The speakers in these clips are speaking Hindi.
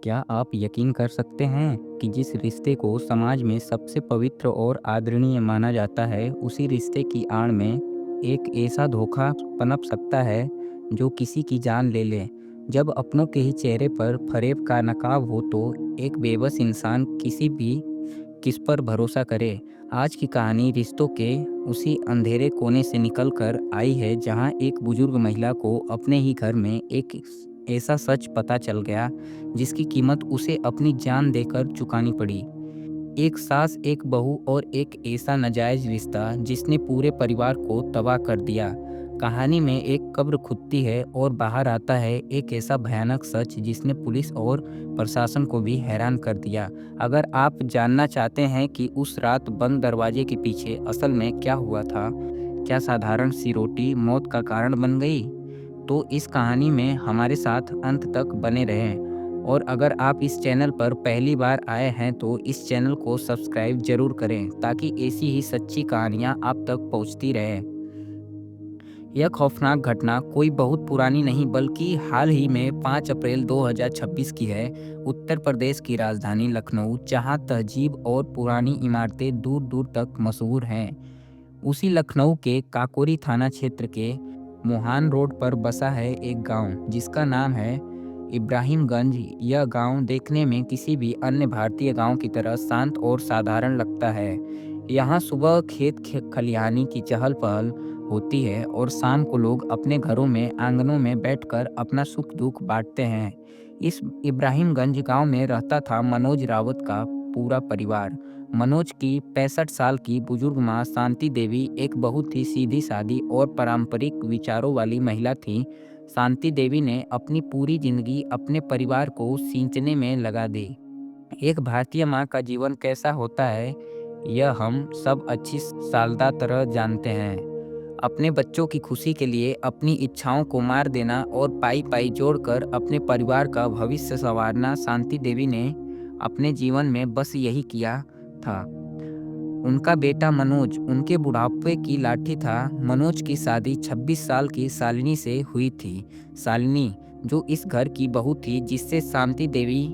क्या आप यकीन कर सकते हैं कि जिस रिश्ते को समाज में सबसे पवित्र और आदरणीय माना जाता है, उसी रिश्ते की आड़ में एक ऐसा धोखा पनप सकता है जो किसी की जान ले ले। जब अपनों के ही चेहरे पर फरेब का नकाब हो तो एक बेबस इंसान किस पर भरोसा करे। आज की कहानी रिश्तों के उसी अंधेरे कोने से निकल कर आई है जहां एक बुजुर्ग महिला को अपने ही घर में एक ऐसा सच पता चल गया जिसकी कीमत उसे अपनी जान देकर चुकानी पड़ी। एक सास, एक बहू और एक ऐसा नाजायज रिश्ता जिसने पूरे परिवार को तबाह कर दिया। कहानी में एक कब्र खुदती है और बाहर आता है एक ऐसा भयानक सच जिसने पुलिस और प्रशासन को भी हैरान कर दिया। अगर आप जानना चाहते हैं कि उस रात बंद दरवाजे के पीछे असल में क्या हुआ था, क्या साधारण सी रोटी मौत का कारण बन गई, तो इस कहानी में हमारे साथ अंत तक बने रहें। और अगर आप इस चैनल पर पहली बार आए हैं तो इस चैनल को सब्सक्राइब जरूर करें ताकि ऐसी ही सच्ची कहानियां आप तक पहुंचती रहें। यह खौफनाक घटना कोई बहुत पुरानी नहीं बल्कि हाल ही में 5 अप्रैल 2026 की है। उत्तर प्रदेश की राजधानी लखनऊ, जहां तहजीब और पुरानी इमारतें दूर दूर तक मशहूर हैं, उसी लखनऊ के काकोरी थाना क्षेत्र के मुहान रोड पर बसा है एक गांव जिसका नाम है इब्राहिमगंज। यह गांव देखने में किसी भी अन्य भारतीय गांव की तरह शांत और साधारण लगता है। यहाँ सुबह खलिहानी की चहल पहल होती है और शाम को लोग अपने घरों में आंगनों में बैठकर अपना सुख दुख बांटते हैं। इस इब्राहिमगंज गांव में रहता था मनोज रावत का पूरा परिवार। मनोज की 65 साल की बुजुर्ग माँ शांति देवी एक बहुत ही सीधी सादी और पारंपरिक विचारों वाली महिला थी। शांति देवी ने अपनी पूरी जिंदगी अपने परिवार को सींचने में लगा दी। एक भारतीय माँ का जीवन कैसा होता है, यह हम सब अच्छी सालदा तरह जानते हैं। अपने बच्चों की खुशी के लिए अपनी इच्छाओं को मार देना और पाई पाई जोड़कर अपने परिवार का भविष्य संवारना, शांति देवी ने अपने जीवन में बस यही किया था। उनका बेटा मनोज उनके बुढ़ापे की लाठी था। मनोज की शादी 26 साल की शालिनी से हुई थी। शालिनी जो इस घर की बहू थी, जिससे शांति देवी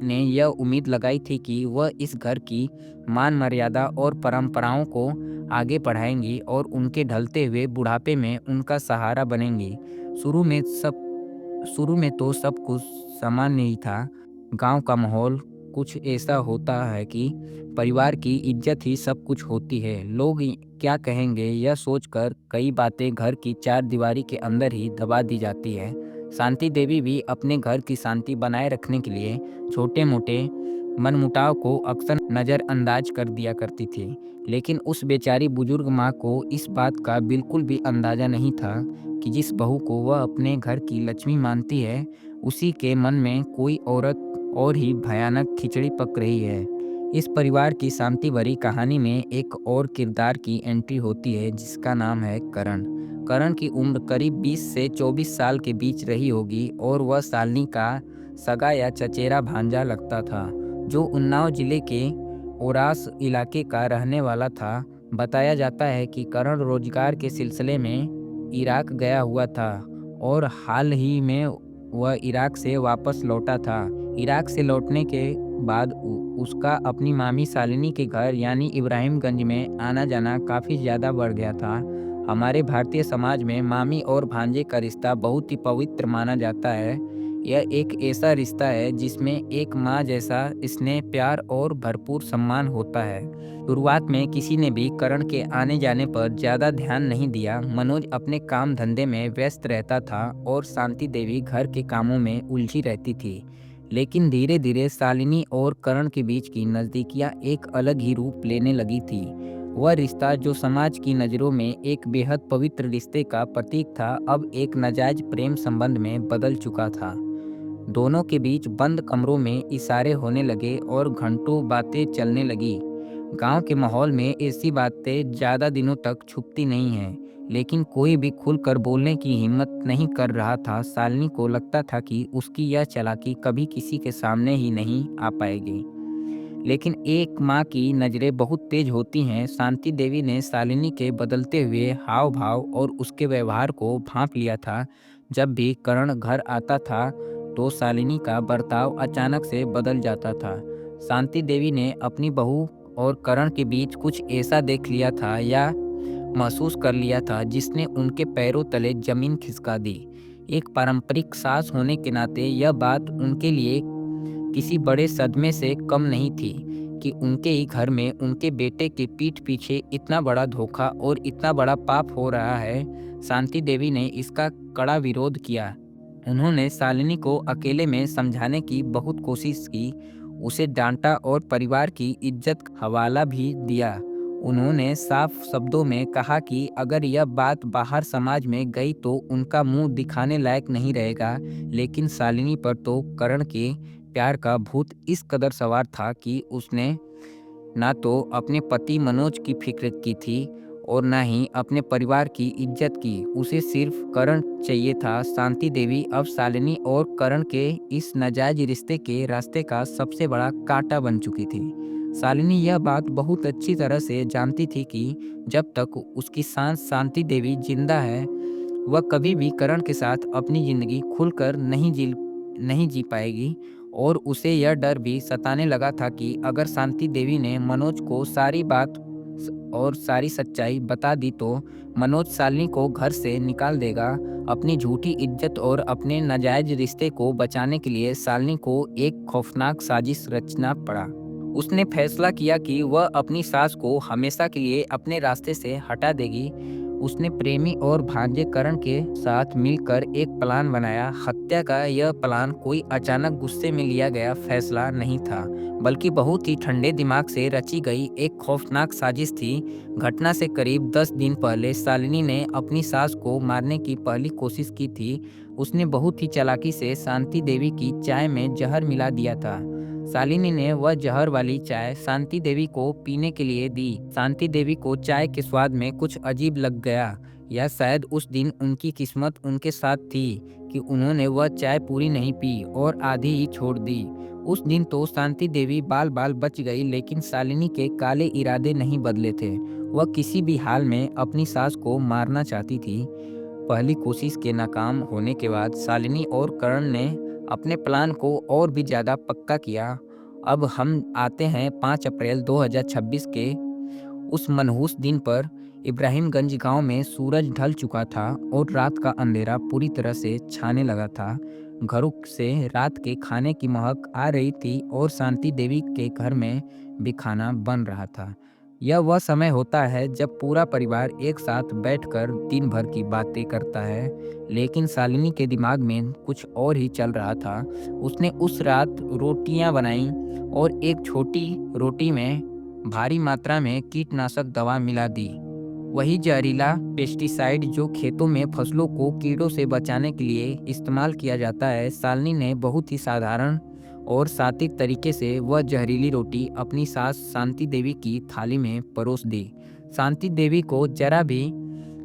ने यह उम्मीद लगाई थी कि वह इस घर की मान मर्यादा और परंपराओं को आगे बढ़ाएंगी और उनके ढलते हुए बुढ़ापे में उनका सहारा बनेंगी। शुरू में सब शुरू में तो सब कुछ सामान्य ही था। गांव का माहौल कुछ ऐसा होता है कि परिवार की इज्जत ही सब कुछ होती है। लोग क्या कहेंगे यह सोचकर कई बातें घर की चार दीवारी के अंदर ही दबा दी जाती है। शांति देवी भी अपने घर की शांति बनाए रखने के लिए छोटे मोटे मनमुटाव को अक्सर नज़रअंदाज कर दिया करती थी। लेकिन उस बेचारी बुजुर्ग माँ को इस बात का बिल्कुल भी अंदाजा नहीं था कि जिस बहू को वह अपने घर की लक्ष्मी मानती है, उसी के मन में कोई औरत और ही भयानक खिचड़ी पक रही है। इस परिवार की शांति भरी कहानी में एक और किरदार की एंट्री होती है जिसका नाम है करण। करण की उम्र करीब 20 से 24 साल के बीच रही होगी और वह शालिनी का सगा या चचेरा भांजा लगता था, जो उन्नाव जिले के ओरास इलाके का रहने वाला था। बताया जाता है कि करण रोजगार के सिलसिले में इराक गया हुआ था और हाल ही में वह इराक से वापस लौटा था। इराक से लौटने के बाद उसका अपनी मामी शालिनी के घर यानी इब्राहिमगंज में आना जाना काफ़ी ज़्यादा बढ़ गया था। हमारे भारतीय समाज में मामी और भांजे का रिश्ता बहुत ही पवित्र माना जाता है। यह एक ऐसा रिश्ता है जिसमें एक माँ जैसा स्नेह, प्यार और भरपूर सम्मान होता है। शुरुआत में किसी ने भी करण के आने जाने पर ज़्यादा ध्यान नहीं दिया। मनोज अपने काम धंधे में व्यस्त रहता था और शांति देवी घर के कामों में उलझी रहती थी। लेकिन धीरे धीरे शालिनी और करण के बीच की नज़दीकियाँ एक अलग ही रूप लेने लगी थी। वह रिश्ता जो समाज की नज़रों में एक बेहद पवित्र रिश्ते का प्रतीक था, अब एक नाजायज प्रेम संबंध में बदल चुका था। दोनों के बीच बंद कमरों में इशारे होने लगे और घंटों बातें चलने लगी। गांव के माहौल में ऐसी बातें ज़्यादा दिनों तक छुपती नहीं हैं, लेकिन कोई भी खुलकर बोलने की हिम्मत नहीं कर रहा था। शालिनी को लगता था कि उसकी यह चालाकी कभी किसी के सामने ही नहीं आ पाएगी। लेकिन एक माँ की नज़रें बहुत तेज होती हैं। शांति देवी ने शालिनी के बदलते हुए हाव भाव और उसके व्यवहार को भांप लिया था। जब भी करण घर आता था तो शालिनी का बर्ताव अचानक से बदल जाता था। शांति देवी ने अपनी बहू और करण के बीच कुछ ऐसा देख लिया था या महसूस कर लिया था जिसने उनके पैरों तले जमीन खिसका दी। एक पारंपरिक सास होने के नाते यह बात उनके लिए किसी बड़े सदमे से कम नहीं थी कि उनके ही घर में उनके बेटे के पीठ पीछे इतना बड़ा धोखा और इतना बड़ा पाप हो रहा है। शांति देवी ने इसका कड़ा विरोध किया। उन्होंने शालिनी को अकेले में समझाने की बहुत कोशिश की, उसे डांटा और परिवार की इज्जत का हवाला भी दिया। उन्होंने साफ शब्दों में कहा कि अगर यह बात बाहर समाज में गई तो उनका मुंह दिखाने लायक नहीं रहेगा, लेकिन शालिनी पर तो करण के प्यार का भूत इस कदर सवार था कि उसने ना तो अपने पति मनोज की फिक्र की थी और ना ही अपने परिवार की इज्जत की। उसे सिर्फ करण चाहिए था। शांति देवी अब शालिनी और करण के इस नाजायज रिश्ते के रास्ते का सबसे बड़ा कांटा बन चुकी थी। शालिनी यह बात बहुत अच्छी तरह से जानती थी कि जब तक उसकी सांस शांति देवी जिंदा है, वह कभी भी करण के साथ अपनी जिंदगी खुलकर नहीं जी पाएगी। और उसे यह डर भी सताने लगा था कि अगर शांति देवी ने मनोज को सारी बात और सारी सच्चाई बता दी तो मनोज शालिनी को घर से निकाल देगा। अपनी झूठी इज्जत और अपने नाजायज रिश्ते को बचाने के लिए शालिनी को एक खौफनाक साजिश रचना पड़ा। उसने फैसला किया कि वह अपनी सास को हमेशा के लिए अपने रास्ते से हटा देगी। उसने प्रेमी और भांजे करण के साथ मिलकर एक प्लान बनाया। हत्या का यह प्लान कोई अचानक गुस्से में लिया गया फैसला नहीं था, बल्कि बहुत ही ठंडे दिमाग से रची गई एक खौफनाक साजिश थी। घटना से करीब 10 दिन पहले शालिनी ने अपनी सास को मारने की पहली कोशिश की थी। उसने बहुत ही चालाकी से शांति देवी की चाय में जहर मिला दिया था। शालिनी ने वह जहर वाली चाय शांति देवी को पीने के लिए दी। शांति देवी को चाय के स्वाद में कुछ अजीब लग गया, या शायद उस दिन उनकी किस्मत उनके साथ थी कि उन्होंने वह चाय पूरी नहीं पी और आधी ही छोड़ दी। उस दिन तो शांति देवी बाल बाल बच गई, लेकिन शालिनी के काले इरादे नहीं बदले थे। वह किसी भी हाल में अपनी सास को मारना चाहती थी। पहली कोशिश के नाकाम होने के बाद शालिनी और करण ने अपने प्लान को और भी ज़्यादा पक्का किया। अब हम आते हैं 5 अप्रैल 2026 के उस मनहूस दिन पर। इब्राहिमगंज गांव में सूरज ढल चुका था और रात का अंधेरा पूरी तरह से छाने लगा था। घरों से रात के खाने की महक आ रही थी और शांति देवी के घर में भी खाना बन रहा था। यह वह समय होता है जब पूरा परिवार एक साथ बैठकर दिन भर की बातें करता है, लेकिन शालिनी के दिमाग में कुछ और ही चल रहा था। उसने उस रात रोटियां बनाई और एक छोटी रोटी में भारी मात्रा में कीटनाशक दवा मिला दी। वही जहरीला पेस्टिसाइड जो खेतों में फसलों को कीड़ों से बचाने के लिए इस्तेमाल किया जाता है। शालिनी ने बहुत ही साधारण और सात्विक तरीके से वह जहरीली रोटी अपनी सास शांति देवी की थाली में परोस दी। शांति देवी को जरा भी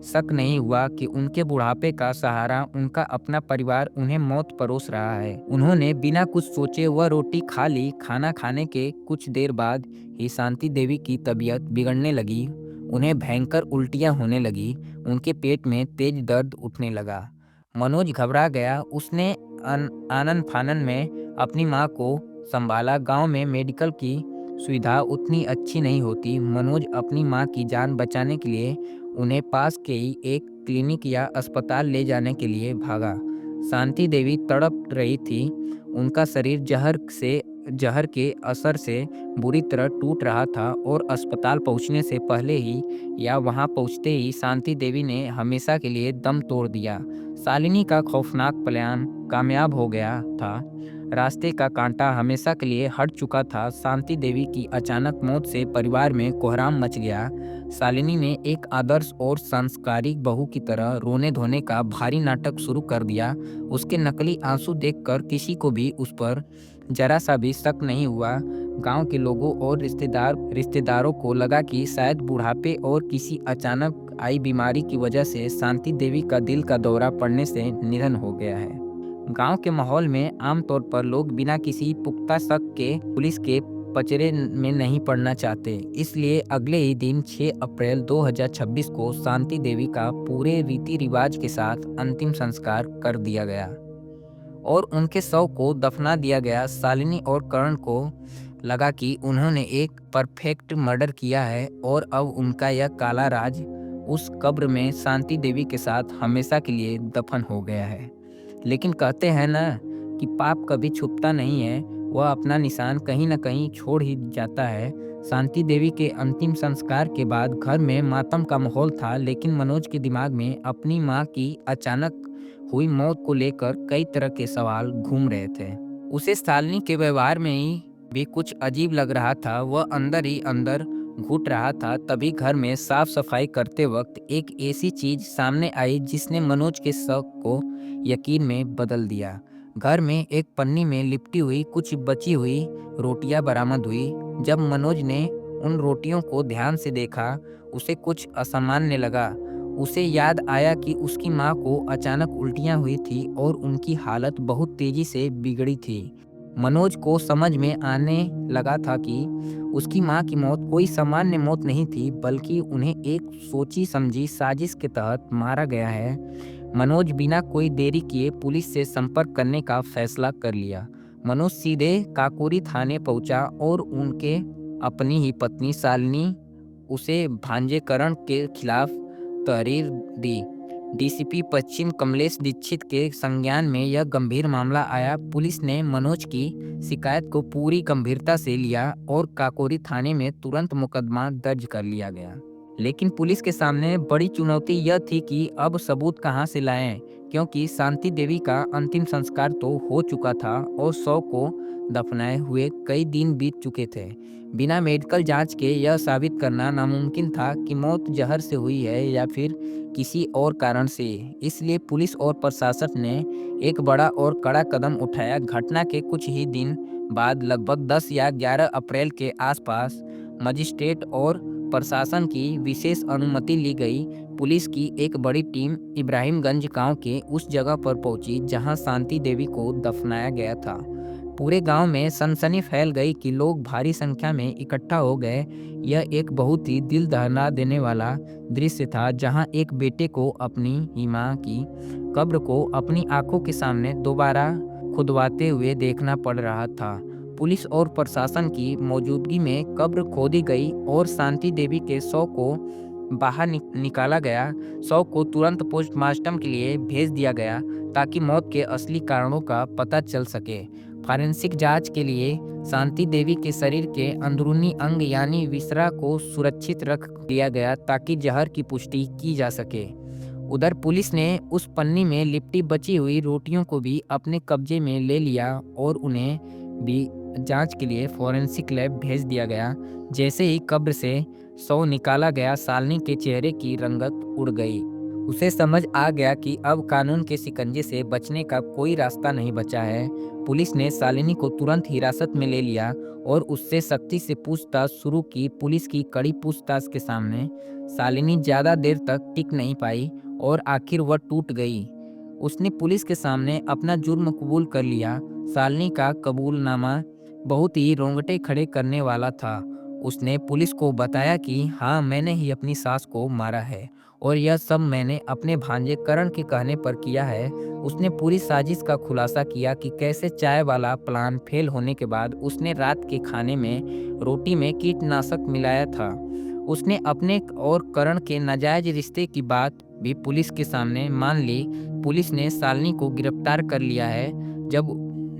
शक नहीं हुआ कि उनके बुढ़ापे का सहारा उनका अपना परिवार उन्हें मौत परोस रहा है। उन्होंने बिना कुछ सोचे वह रोटी खा ली। खाना खाने के कुछ देर बाद ही शांति देवी की तबीयत बिगड़ने लगी। उन्हें भयंकर उल्टियां होने लगी। उनके पेट में तेज दर्द उठने लगा। मनोज घबरा गया। उसने आनन फानन में अपनी माँ को संभाला। गांव में मेडिकल की सुविधा उतनी अच्छी नहीं होती। मनोज अपनी माँ की जान बचाने के लिए उन्हें पास के ही एक क्लिनिक या अस्पताल ले जाने के लिए भागा। शांति देवी तड़प रही थी। उनका शरीर जहर के असर से बुरी तरह टूट रहा था और अस्पताल पहुंचने से पहले ही या वहां पहुंचते ही शांति देवी ने हमेशा के लिए दम तोड़ दिया। शालिनी का खौफनाक प्लान कामयाब हो गया था। रास्ते का कांटा हमेशा के लिए हट चुका था। शांति देवी की अचानक मौत से परिवार में कोहराम मच गया। शालिनी ने एक आदर्श और संस्कारिक बहू की तरह रोने धोने का भारी नाटक शुरू कर दिया। उसके नकली आंसू देखकर किसी को भी उस पर जरा सा भी शक नहीं हुआ। गांव के लोगों और रिश्तेदारों को लगा कि शायद बुढ़ापे और किसी अचानक आई बीमारी की वजह से शांति देवी का दिल का दौरा पड़ने से निधन हो गया है। गांव के माहौल में आमतौर पर लोग बिना किसी पुख्ता शक के पुलिस के पचड़े में नहीं पड़ना चाहते। इसलिए अगले ही दिन 6 अप्रैल 2026 को शांति देवी का पूरे रीति रिवाज के साथ अंतिम संस्कार कर दिया गया। और उनके शव को दफना दिया गया। शालिनी और करण को लगा कि उन्होंने एक परफेक्ट मर्डर किया है और अब उनका यह काला राज उस कब्र में शांति देवी के साथ हमेशा के लिए दफन हो गया है। लेकिन कहते हैं ना कि पाप कभी छुपता नहीं है, वह अपना निशान कहीं न कहीं छोड़ ही जाता है। शांति देवी के अंतिम संस्कार के बाद घर में मातम का माहौल था, लेकिन मनोज के दिमाग में अपनी माँ की अचानक हुई मौत को लेकर कई तरह के सवाल घूम रहे थे। उसे शालिनी के व्यवहार में ही भी कुछ अजीब लग रहा था। वह अंदर ही अंदर घुट रहा था। तभी घर में साफ सफाई करते वक्त एक ऐसी चीज सामने आई जिसने मनोज के शक को यकीन में बदल दिया। घर में एक पन्नी में लिपटी हुई कुछ बची हुई रोटियां बरामद हुई। जब मनोज ने उन रोटियों को ध्यान से देखा, उसे कुछ असामान्य लगा। उसे याद आया कि उसकी माँ को अचानक उल्टियाँ हुई थी और उनकी हालत बहुत तेजी से बिगड़ी थी। मनोज को समझ में आने लगा था कि उसकी माँ की मौत कोई सामान्य मौत नहीं थी, बल्कि उन्हें एक सोची समझी साजिश के तहत मारा गया है। मनोज बिना कोई देरी किए पुलिस से संपर्क करने का फैसला कर लिया। मनोज सीधे काकोरी थाने पहुंचा और उनके अपनी ही पत्नी शालिनी उसे भांजे करण के खिलाफ तहरीर दी। डीसीपी पश्चिम कमलेश दीक्षित के संज्ञान में यह गंभीर मामला आया। पुलिस ने मनोज की शिकायत को पूरी गंभीरता से लिया और काकोरी थाने में तुरंत मुकदमा दर्ज कर लिया गया। लेकिन पुलिस के सामने बड़ी चुनौती यह थी कि अब सबूत कहां से लाएं, क्योंकि शांति देवी का अंतिम संस्कार तो हो चुका था और शव को दफनाए हुए कई दिन बीत चुके थे। बिना मेडिकल जांच के यह साबित करना नामुमकिन था कि मौत जहर से हुई है या फिर किसी और कारण से। इसलिए पुलिस और प्रशासन ने एक बड़ा और कड़ा कदम उठाया। घटना के कुछ ही दिन बाद लगभग 10 या 11 अप्रैल के आसपास मजिस्ट्रेट और प्रशासन की विशेष अनुमति ली गई। पुलिस की एक बड़ी टीम इब्राहिमगंज गांव के उस जगह पर पहुंची जहां शांति देवी को दफनाया गया था। पूरे गांव में सनसनी फैल गई कि लोग भारी संख्या में इकट्ठा हो गए। यह एक बहुत ही दिल दहला देने वाला दृश्य था, जहां एक बेटे को अपनी ही मां की कब्र को अपनी आंखों के सामने दोबारा खुदवाते हुए देखना पड़ रहा था। पुलिस और प्रशासन की मौजूदगी में कब्र खोदी गई और शांति देवी के शव को बाहर निकाला गया। शव को तुरंत पोस्टमार्टम के लिए भेज दिया गया ताकि मौत के असली कारणों का पता चल सके। फॉरेंसिक जांच के लिए शांति देवी के शरीर के अंदरूनी अंग यानी विसरा को सुरक्षित रख दिया गया ताकि जहर की पुष्टि की जा सके। उधर पुलिस ने उस पन्नी में लिपटी बची हुई रोटियों को भी अपने कब्जे में ले लिया और उन्हें भी जांच के लिए फॉरेंसिक लैब भेज दिया गया। जैसे ही कब्र से शव निकाला गया, शालिनी के चेहरे की रंगत उड़ गई। उसे समझ आ गया कि अब कानून के शिकंजे से बचने का कोई रास्ता नहीं बचा है। पुलिस ने शालिनी को तुरंत हिरासत में ले लिया और उससे सख्ती से पूछताछ शुरू की। पुलिस की कड़ी पूछताछ के सामने शालिनी ज्यादा देर तक टिक नहीं पाई और आखिर वह टूट गई। उसने पुलिस के सामने अपना जुर्म कबूल कर लिया। शालिनी का कबूलनामा बहुत ही रोंगटे खड़े करने वाला था। उसने पुलिस को बताया कि हाँ, मैंने ही अपनी सास को मारा है और यह सब मैंने अपने भांजे करण के कहने पर किया है। उसने पूरी साजिश का खुलासा किया कि कैसे चाय वाला प्लान फेल होने के बाद उसने रात के खाने में रोटी में कीटनाशक मिलाया था। उसने अपने और करण के नाजायज रिश्ते की बात भी पुलिस के सामने मान ली। पुलिस ने शालिनी को गिरफ्तार कर लिया है,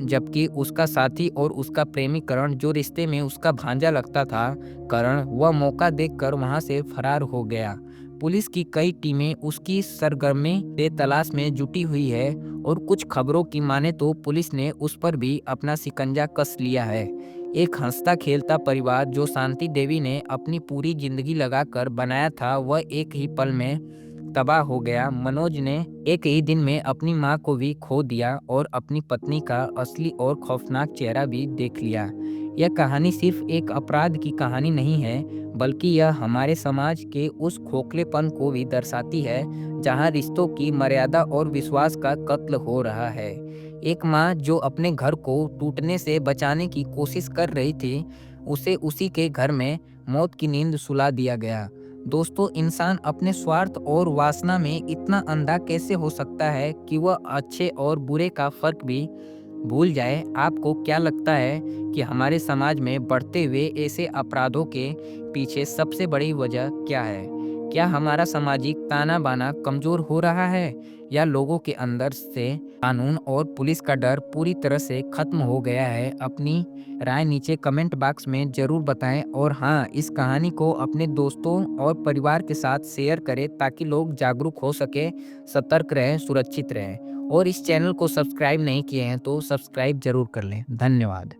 जबकि उसका साथी और उसका प्रेमी करण, जो रिश्ते में उसका भांजा लगता था करण, वह मौका देखकर वहां से फरार हो गया। पुलिस की कई टीमें उसकी सरगर्मी से तलाश में जुटी हुई है और कुछ खबरों की माने तो पुलिस ने उस पर भी अपना शिकंजा कस लिया है। एक हंसता खेलता परिवार जो शांति देवी ने अपनी पूरी जिंदगी लगाकर बनाया था, वह एक ही पल में तबाह हो गया। मनोज ने एक ही दिन में अपनी मां को भी खो दिया और अपनी पत्नी का असली और खौफनाक चेहरा भी देख लिया। यह कहानी सिर्फ एक अपराध की कहानी नहीं है, बल्कि यह हमारे समाज के उस खोखलेपन को भी दर्शाती है जहां रिश्तों की मर्यादा और विश्वास का कत्ल हो रहा है। एक मां जो अपने घर को टूटने से बचाने की कोशिश कर रही थी, उसे उसी के घर में मौत की नींद सुला दिया गया। दोस्तों, इंसान अपने स्वार्थ और वासना में इतना अंधा कैसे हो सकता है कि वह अच्छे और बुरे का फर्क भी भूल जाए? आपको क्या लगता है कि हमारे समाज में बढ़ते हुए ऐसे अपराधों के पीछे सबसे बड़ी वजह क्या है? क्या हमारा सामाजिक ताना-बाना कमजोर हो रहा है या लोगों के अंदर से कानून और पुलिस का डर पूरी तरह से खत्म हो गया है? अपनी राय नीचे कमेंट बॉक्स में ज़रूर बताएं और हाँ, इस कहानी को अपने दोस्तों और परिवार के साथ शेयर करें ताकि लोग जागरूक हो सके, सतर्क रहें, सुरक्षित रहें। और इस चैनल को सब्सक्राइब नहीं किए हैं तो सब्सक्राइब जरूर कर लें। धन्यवाद।